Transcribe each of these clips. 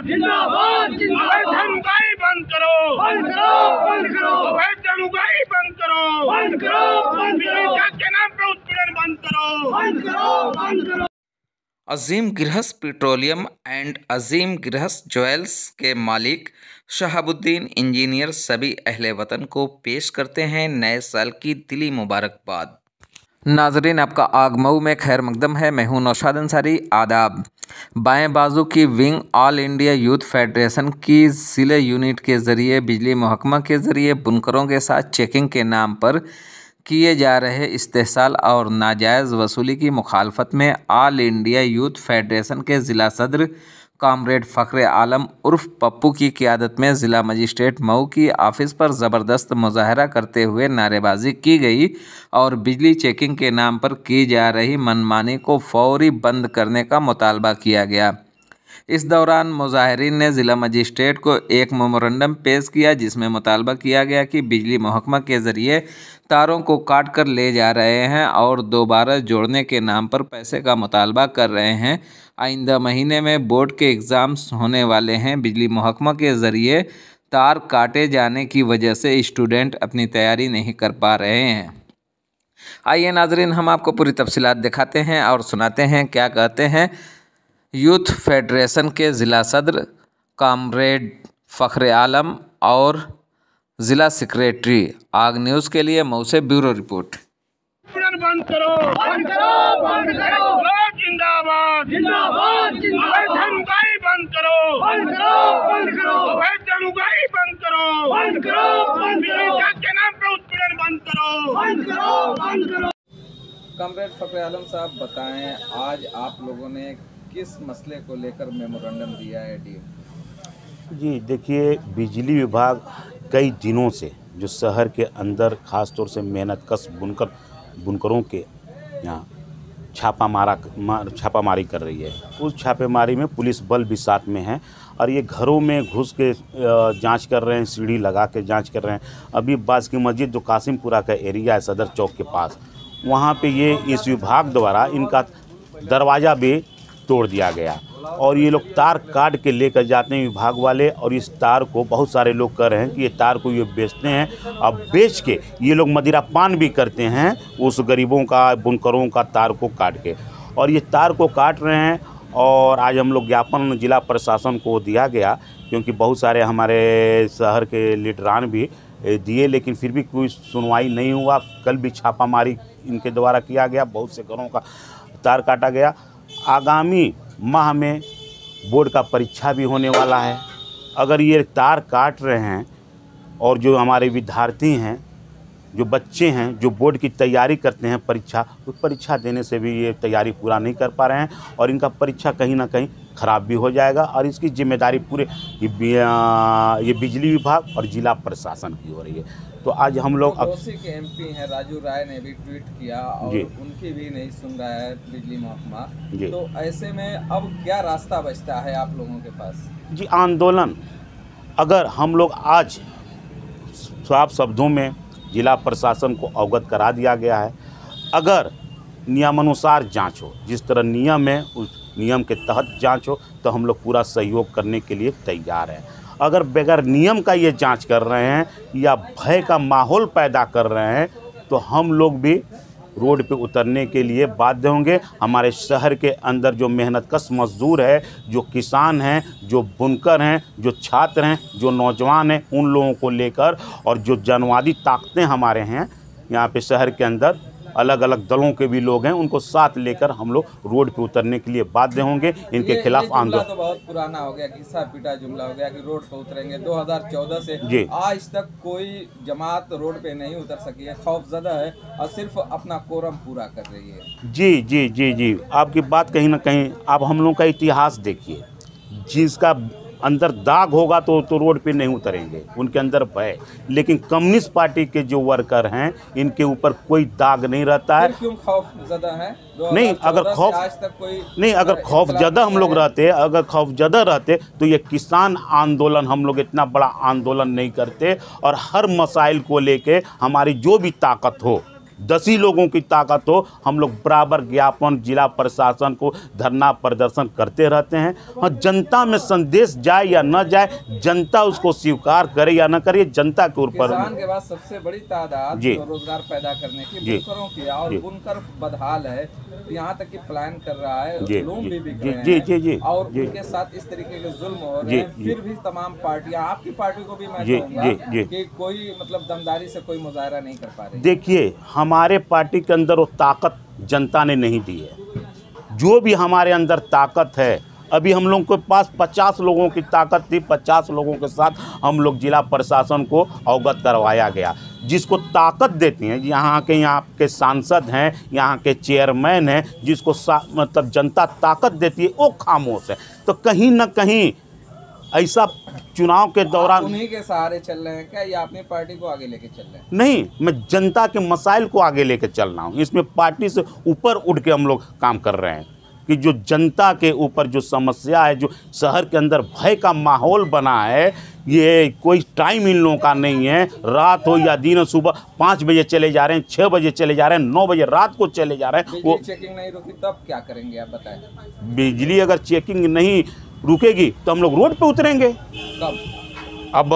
जिंदाबाद जिंदाबाद। अवैध धर्मकारी बंद करो, बंद करो, बंद करो। अवैध धर्मकारी बंद करो, बंद करो, बंद करो। जात के नाम पे उत्पीड़न बंद करो, बंद करो, बंद करो। अजीम गृहस्थ पेट्रोलियम एंड अजीम गृहस्थ ज्वेल्स के मालिक शहाबुद्दीन इंजीनियर सभी अहले वतन को पेश करते हैं नए साल की दिली मुबारकबाद। नाजरीन, आपका आगमऊ में खैर मकदम है। मैं हूं नौशाद अंसारी। आदाब। बाएं बाजू की wing all India youth federation की ज़िले यूनिट के ज़रिए बिजली महकमा के ज़रिए बुनकरों के साथ चेकिंग के नाम पर किए जा रहे इस्तेहसाल और नाजायज़ वसूली की मुखालफत में ऑल इंडिया यूथ फेडरेशन के ज़िला सदर कामरेड फ़ख्र आलम उर्फ पप्पू की क़ियादत में ज़िला मजिस्ट्रेट मऊ की ऑफिस पर ज़बरदस्त मुजाहरा करते हुए नारेबाजी की गई और बिजली चेकिंग के नाम पर की जा रही मनमानी को फौरी बंद करने का मुतालबा किया गया। इस दौरान मुजाहिरीन ने ज़िला मजिस्ट्रेट को एक मेमोरेंडम पेश किया जिसमें मुतालबा किया गया कि बिजली महकमा के ज़रिए तारों को काट कर ले जा रहे हैं और दोबारा जोड़ने के नाम पर पैसे का मुतालबा कर रहे हैं। आइंदा महीने में बोर्ड के एग्ज़ाम्स होने वाले हैं। बिजली महकमा के ज़रिए तार काटे जाने की वजह से स्टूडेंट अपनी तैयारी नहीं कर पा रहे हैं। आइए नाजरीन, हम आपको पूरी तफसीलात दिखाते हैं और सुनाते हैं क्या कहते हैं यूथ फेडरेशन के ज़िला सदर कामरेड फ़ख्र आलम और ज़िला सेक्रेटरी। आग न्यूज़ के लिए मऊ से ब्यूरो रिपोर्ट। बंद करो, बंद करो, बंद करो। जिंदाबाद जिंदाबाद जिंदाबाद। अवैध धर्मकारी बंद करो, बंद करो, बंद करो। अवैध धर्मकारी बंद करो, बंद करो, बंद करो। जात के नाम पे उत्पीड़न बंद करो, बंद करो, बंद करो। कामरेड फ़ख्र आलम साहब, बताएं आज आप लोगों ने किस मसले को लेकर मेमोरेंडम दिया है डीएम? जी देखिए, बिजली विभाग कई दिनों से जो शहर के अंदर ख़ास तौर से मेहनतकश बुनकरों के यहाँ छापामारी कर रही है। उस छापेमारी में पुलिस बल भी साथ में है और ये घरों में घुस के जांच कर रहे हैं, सीढ़ी लगा के जांच कर रहे हैं। अभी बास की मस्जिद जो कासिमपुरा का एरिया है सदर चौक के पास, वहाँ पे ये इस विभाग द्वारा इनका दरवाज़ा भी तोड़ दिया गया और ये लोग तार काट के लेकर जाते हैं विभाग वाले। और इस तार को बहुत सारे लोग कह रहे हैं कि ये तार को ये बेचते हैं। अब बेच के ये लोग मदिरा पान भी करते हैं उस गरीबों का, बुनकरों का तार को काट के, और ये तार को काट रहे हैं। और आज हम लोग ज्ञापन जिला प्रशासन को दिया गया क्योंकि बहुत सारे हमारे शहर के लीडरान भी दिए, लेकिन फिर भी कोई सुनवाई नहीं हुआ। कल भी छापामारी इनके द्वारा किया गया, बहुत से घरों का तार काटा गया। आगामी माह में बोर्ड का परीक्षा भी होने वाला है। अगर ये तार काट रहे हैं और जो हमारे विद्यार्थी हैं, जो बच्चे हैं, जो बोर्ड की तैयारी करते हैं परीक्षा, तो परीक्षा देने से भी ये तैयारी पूरा नहीं कर पा रहे हैं और इनका परीक्षा कहीं ना कहीं ख़राब भी हो जाएगा। और इसकी जिम्मेदारी पूरे ये बिजली विभाग और जिला प्रशासन की हो रही है। तो आज हम लोग के एमपी हैं राजू राय ने भी ट्वीट किया और उनकी भी नहीं सुन रहा है बिजली महकमा। तो ऐसे में अब क्या रास्ता बचता है आप लोगों के पास? जी, आंदोलन। अगर हम लोग आज साफ शब्दों में जिला प्रशासन को अवगत करा दिया गया है, अगर नियमानुसार जांच हो, जिस तरह नियम है उस नियम के तहत जांच हो, तो हम लोग पूरा सहयोग करने के लिए तैयार हैं। अगर बगैर नियम का ये जांच कर रहे हैं या भय का माहौल पैदा कर रहे हैं, तो हम लोग भी रोड पे उतरने के लिए बाध्य होंगे। हमारे शहर के अंदर जो मेहनतकश मजदूर है, जो किसान हैं, जो बुनकर हैं, जो छात्र हैं, जो नौजवान हैं, उन लोगों को लेकर, और जो जनवादी ताकतें हमारे हैं यहाँ पे शहर के अंदर, अलग अलग दलों के भी लोग हैं, उनको साथ लेकर हम लोग रोड पे उतरने के लिए बाध्य होंगे। इनके खिलाफ आंदोलन तो बहुत पुराना हो गया, घिसा पीटा जुमला हो गया कि रोड पे उतरेंगे। 2014 से आज तक कोई जमात रोड पे नहीं उतर सकी है, खौफजदा है और सिर्फ अपना कोरम पूरा कर रही है। जी जी जी जी, आपकी बात कहीं ना कहीं, आप हम लोग का इतिहास देखिए, जिसका अंदर दाग होगा तो रोड पे नहीं उतरेंगे, उनके अंदर भय। लेकिन कम्युनिस्ट पार्टी के जो वर्कर हैं, इनके ऊपर कोई दाग नहीं रहता है। क्यों खौफ ज़्यादा है? नहीं, अगर खौफ आज तक कोई नहीं, अगर खौफ ज़्यादा हम लोग रहते, अगर खौफ ज़्यादा रहते तो ये किसान आंदोलन हम लोग इतना बड़ा आंदोलन नहीं करते। और हर मसाइल को लेके हमारी जो भी ताकत हो, 10 ही लोगों की ताकत हो, हम लोग बराबर ज्ञापन जिला प्रशासन को धरना प्रदर्शन करते रहते हैं। और जनता में संदेश जाए या न जाए, जनता उसको स्वीकार करे या न करे, जनता के ऊपर। किसान के बाद सबसे बड़ी तादाद जी रोजगार पैदा करने की बुनकरों की, और बुनकर बदहाल है, यहाँ तक कि प्लान कर रहा है, लोन भी बिक रहे हैं, और उनके साथ इस तरीके के जुल्म हो रहे हैं। फिर भी तमाम पार्टियां, आपकी पार्टी को भी मैं कहूंगा कि कोई मतलब दमदारी से कोई मुजाहरा नहीं कर पा रही। देखिए, हमारे पार्टी के अंदर वो ताकत जनता ने नहीं दी है। जो भी हमारे अंदर ताकत है, अभी हम लोगों के पास 50 लोगों की ताकत थी, 50 लोगों के साथ हम लोग जिला प्रशासन को अवगत करवाया गया। जिसको ताकत देती हैं, यहाँ के सांसद हैं, यहाँ के चेयरमैन हैं, जिसको मतलब जनता ताकत देती है, वो खामोश है। तो कहीं ना कहीं ऐसा चुनाव के दौरान उन्हीं के सहारे चल रहे हैं क्या, या अपनी पार्टी को आगे लेके चल रहे हैं? नहीं, मैं जनता के मसाइल को आगे लेके चल रहा हूँ। इसमें पार्टी से ऊपर उठ के हम लोग काम कर रहे हैं कि जो जनता के ऊपर जो समस्या है, जो शहर के अंदर भय का माहौल बना है, ये कोई टाइम इन लोगों का नहीं है। रात हो या दिन, सुबह 5 बजे चले जा रहे हैं, 6 बजे चले जा रहे हैं, 9 बजे रात को चले जा रहे हैं। वो चेकिंग नहीं रुकी तब क्या करेंगे आप बताएं? बिजली अगर चेकिंग नहीं रुकेगी तो हम लोग रोड पे उतरेंगे। कब? अब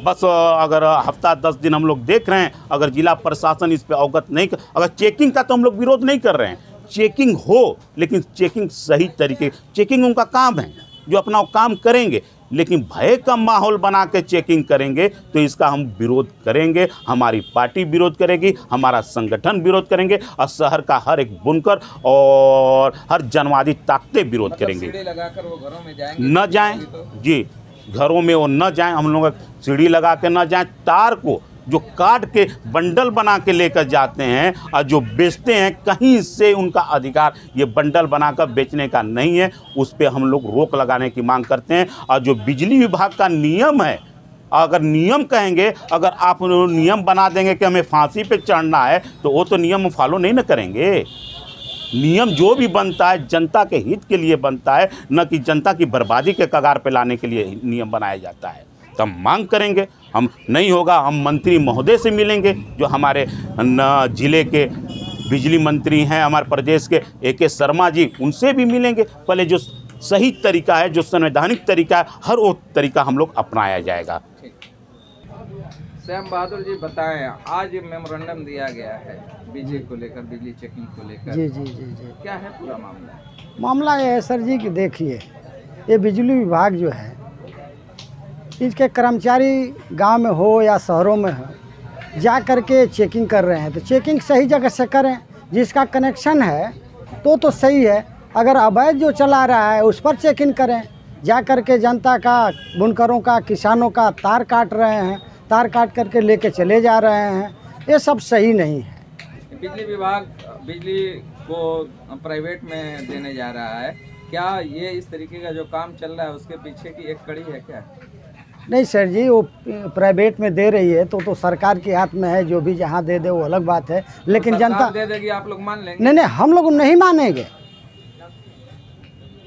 बस अगर हफ्ता 10 दिन हम लोग देख रहे हैं, अगर जिला प्रशासन इस पे अवगत नहीं अगर चेकिंग का, तो हम लोग विरोध नहीं कर रहे हैं। चेकिंग हो, लेकिन चेकिंग सही तरीके, चेकिंग उनका काम है, जो अपना काम करेंगे। लेकिन भय का माहौल बना के चेकिंग करेंगे तो इसका हम विरोध करेंगे। हमारी पार्टी विरोध करेगी, हमारा संगठन विरोध करेंगे, और शहर का हर एक बुनकर और हर जनवादी ताकतें विरोध करेंगे। सीढ़ी लगाकर वो घरों में जाएंगे? न जाएं जी, घरों में वो न जाएं। हम लोग सीढ़ी लगा के न जाएं। तार को जो काट के बंडल बना के लेकर जाते हैं और जो बेचते हैं, कहीं से उनका अधिकार ये बंडल बनाकर बेचने का नहीं है। उस पर हम लोग रोक लगाने की मांग करते हैं। और जो बिजली विभाग का नियम है, अगर नियम कहेंगे, अगर आप नियम बना देंगे कि हमें फांसी पे चढ़ना है, तो वो तो नियम फॉलो नहीं न करेंगे। नियम जो भी बनता है जनता के हित के लिए बनता है, न कि जनता की बर्बादी के कगार पे लाने के लिए नियम बनाया जाता है। तो हम मांग करेंगे, हम नहीं होगा हम मंत्री महोदय से मिलेंगे, जो हमारे जिले के बिजली मंत्री हैं, हमारे प्रदेश के AK शर्मा जी, उनसे भी मिलेंगे। पहले जो सही तरीका है, जो संवैधानिक तरीका है, हर वो तरीका हम लोग अपनाया जाएगा। श्याम बहादुर जी बताएं, आज मेमोरेंडम दिया गया है बिजली को लेकर, बिजली चेकिंग को लेकर। जी जी जी जी क्या है पूरा मामला? मामला ये है सर जी कि देखिए, ये बिजली विभाग जो है, इसके कर्मचारी गांव में हो या शहरों में हो, जा कर के चेकिंग कर रहे हैं। तो चेकिंग सही जगह से करें, जिसका कनेक्शन है तो सही है। अगर अवैध जो चला रहा है उस पर चेकिंग करें। जा कर के जनता का, बुनकरों का, किसानों का तार काट रहे हैं, तार काट करके लेके चले जा रहे हैं, ये सब सही नहीं है। बिजली विभाग बिजली को प्राइवेट में देने जा रहा है, क्या ये इस तरीके का जो काम चल रहा है उसके पीछे की एक कड़ी है क्या? नहीं सर जी, वो प्राइवेट में दे रही है तो सरकार के हाथ में है, जो भी जहाँ दे दे वो अलग बात है। लेकिन जनता दे देगी, आप लोग मान लेंगे? नहीं, हम लोग नहीं मानेंगे।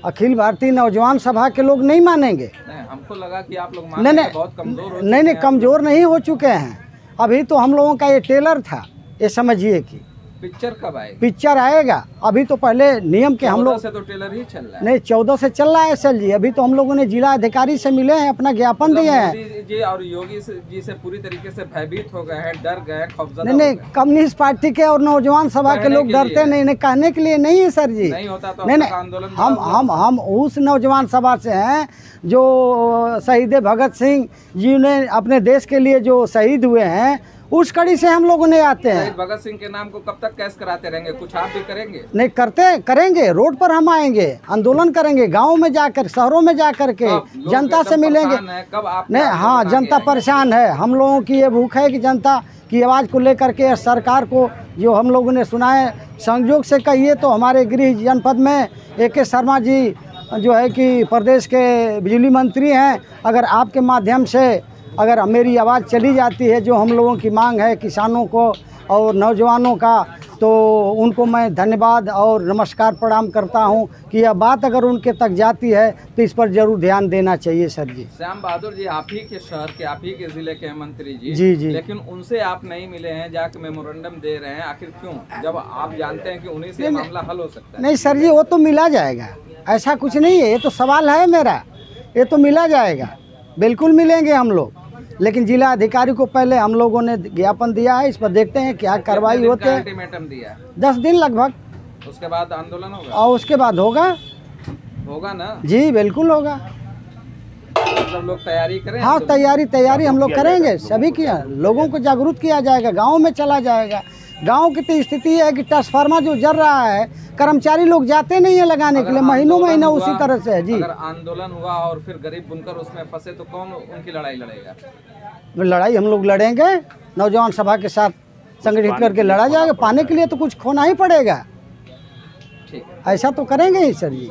अखिल भारतीय नौजवान सभा के लोग नहीं मानेंगे। नहीं, हमको लगा कि आप लोग मानेंगे, बहुत कमजोर हो। नहीं, कमजोर नहीं हो चुके हैं। अभी तो हम लोगों का ये टेलर था, ये समझिए कि पिक्चर कब आएगा? पिक्चर आएगा। अभी तो पहले नियम के हम लोग से तो टेलर ही चल रहा है। नहीं, 14 से चल रहा है सर जी। अभी तो हम लोगों ने जिला अधिकारी से मिले हैं, अपना ज्ञापन दिए हैं। मोदी जी और योगी जी से पूरी तरीके से भयभीत हो गए हैं, डर गए, खौफजदा नहीं, कम्युनिस्ट पार्टी के और नौजवान सभा के लोग डरते नहीं, कहने के लिए नहीं है सर जी। नहीं होता तो नहीं, आंदोलन हम उस नौजवान सभा से हैं जो शहीद भगत सिंह जी ने अपने देश के लिए जो शहीद हुए हैं, उस कड़ी से हम लोगों ने आते हैं। भगत सिंह के नाम को कब तक कैश कराते रहेंगे? कुछ आप भी करेंगे? नहीं, करेंगे। रोड पर हम आएंगे, आंदोलन करेंगे, गाँव में जाकर, शहरों में जाकर के जनता से मिलेंगे। कब आप? नहीं, हाँ, जनता परेशान है। हम लोगों की ये भूख है कि जनता की आवाज़ को लेकर के सरकार को, जो हम लोगों ने सुना है, संयोग से कहिए तो हमारे गृह जनपद में AK शर्मा जी जो है कि प्रदेश के बिजली मंत्री हैं। अगर आपके माध्यम से अगर मेरी आवाज़ चली जाती है, जो हम लोगों की मांग है किसानों को और नौजवानों का, तो उनको मैं धन्यवाद और नमस्कार प्रणाम करता हूं कि यह बात अगर उनके तक जाती है तो इस पर जरूर ध्यान देना चाहिए सर जी। श्याम बहादुर जी, आप ही के शहर के, आप ही के जिले के मंत्री जी। जी। लेकिन उनसे आप नहीं मिले हैं, जाके मेमोरेंडम दे रहे हैं, आखिर क्यों, जब आप जानते हैं कि उन्हीं से मामला हल हो सकता है? नहीं सर जी, वो तो मिला जाएगा, ऐसा कुछ नहीं है। ये तो सवाल है मेरा, ये तो मिला जाएगा, बिल्कुल मिलेंगे हम लोग। लेकिन जिला अधिकारी को पहले हम लोगों ने ज्ञापन दिया है, इस पर देखते हैं क्या कार्रवाई होते है। अल्टीमेटम दिया है 10 दिन लगभग, उसके बाद आंदोलन होगा? और उसके बाद होगा ना जी, बिल्कुल होगा। सब लोग तैयारी करें? हाँ, तैयारी हम लोग करेंगे। सभी किया, लोगों को जागरूक किया जाएगा, गाँव में चला जाएगा। गांव की तो स्थिति है कि ट्रांसफार्मर जो जल रहा है, कर्मचारी लोग जाते नहीं है लगाने के लिए, महीनों उसी तरह से है जी। अगर आंदोलन हुआ और फिर गरीब बुनकर उसमें फंसे तो कौन उनकी लड़ाई लड़ेगा? लड़ाई हम लोग लड़ेंगे, नौजवान सभा के साथ संगठित करके लड़ा जाएगा। पाने के लिए तो कुछ खोना ही पड़ेगा, ठीक, ऐसा तो करेंगे ही सर जी।